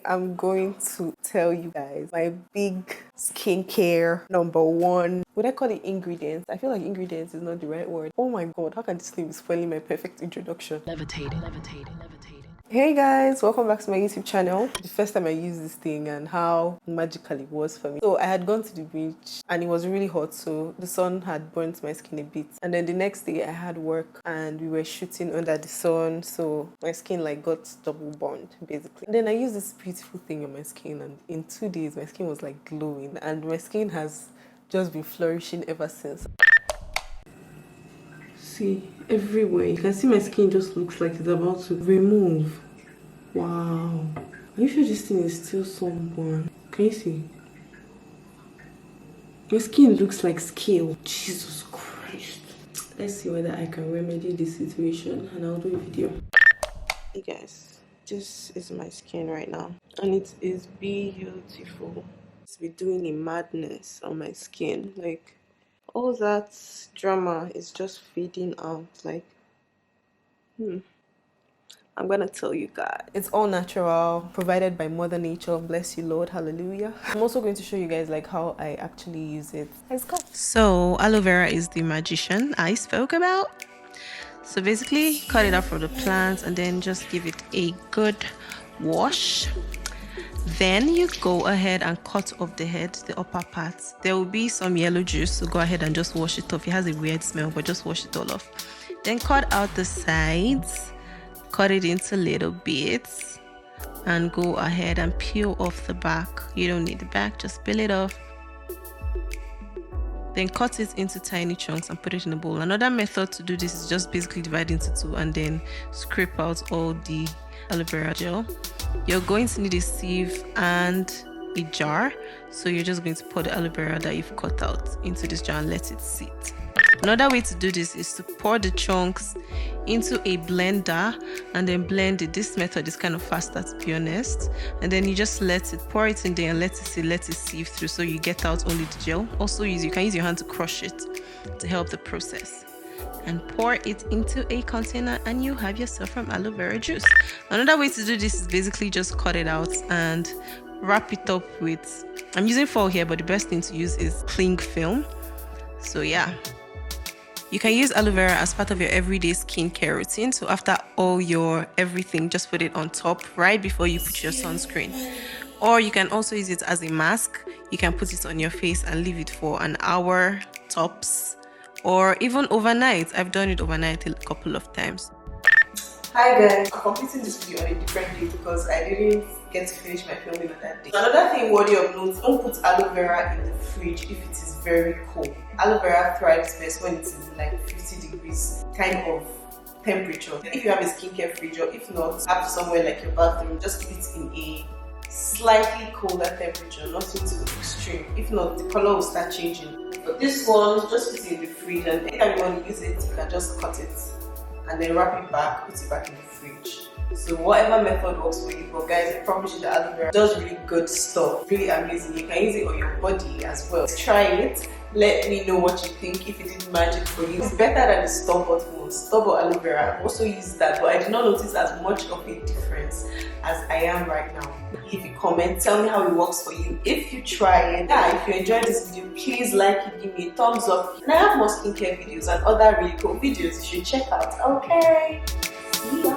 I'm going to tell you guys my big skincare number one. Would I call it ingredients? I feel like ingredients is not the right word. Oh my god, how can this thing be spoiling my perfect introduction? Levitating. Hey guys, welcome back to my YouTube channel. The first time I used this thing and how magical it was for me. So I had gone to the beach and it was really hot, so the sun had burnt my skin a bit. And then the next day I had work and we were shooting under the sun, so my skin like got double burned basically. And then I used this beautiful thing on my skin and in 2 days my skin was like glowing and my skin has just been flourishing ever since. See, everywhere. You can see my skin just looks like it's about to remove. Wow. Are you sure this thing is still sunburned? Can you see? My skin looks like scale. Jesus Christ. Let's see whether I can remedy this situation and I'll do a video. Hey guys, this is my skin right now. And it is beautiful. It's been doing a madness on my skin. Like, all that drama is just fading out. Like, I'm gonna tell you guys, it's all natural, provided by Mother Nature. Bless you, Lord. Hallelujah. I'm also going to show you guys like how I actually use it. Let's go. So aloe vera is the magician I spoke about. So basically cut it out from the plants and then just give it a good wash. Then you go ahead and cut off the head, the upper parts. There will be some yellow juice, so go ahead and just wash it off. It has a weird smell, but just wash it all off. Then cut out the sides, cut it into little bits, and go ahead and peel off the back. You don't need the back, just peel it off. Then cut it into tiny chunks and put it in a bowl. Another method to do this is just basically divide into two and then scrape out all the aloe vera gel. You're going to need a sieve and a jar, so you're just going to pour the aloe vera that you've cut out into this jar and let it sit. Another way to do this is to pour the chunks into a blender and then blend it. This method is kind of faster, to be honest. And then you just let it, pour it in there and let it sieve through, so you get out only the gel. Also you can use your hand to crush it to help the process. And pour it into a container and you have yourself some aloe vera juice. Another way to do this is basically just cut it out and wrap it up with, I'm using foil here, but the best thing to use is cling film. So yeah, you can use aloe vera as part of your everyday skincare routine. So after all your everything, just put it on top right before you put your sunscreen. Or you can also use it as a mask. You can put it on your face and leave it for an hour tops, or even overnight. I've done it overnight a couple of times. Hi guys, I'm completing this video on a different day because I didn't get to finish my filming on that day. Another thing worthy of note, don't put aloe vera in the fridge if it is very cold. Aloe vera thrives best when it is in like 50 degrees kind of temperature. If you have a skincare fridge, or if not, have somewhere like your bathroom, just keep it in a slightly colder temperature, not too extreme. If not, the color will start changing. But this one, just put it in the fridge, and anytime you want to use it, you can just cut it and then wrap it back, put it back in the fridge. So whatever method works for you, but guys, I promise you that aloe vera does really good stuff, really amazing. You can use it on your body as well. Try it, let me know what you think, if it did magic for you. It's better than the store-bought one. Store-bought aloe vera, I've also used that, but I did not notice as much of a difference as I am right now. Leave a comment, tell me how it works for you if you try it. Yeah, if you enjoyed this video, please like it, give me a thumbs up. And I have more skincare videos and other really cool videos you should check out. Okay, see ya.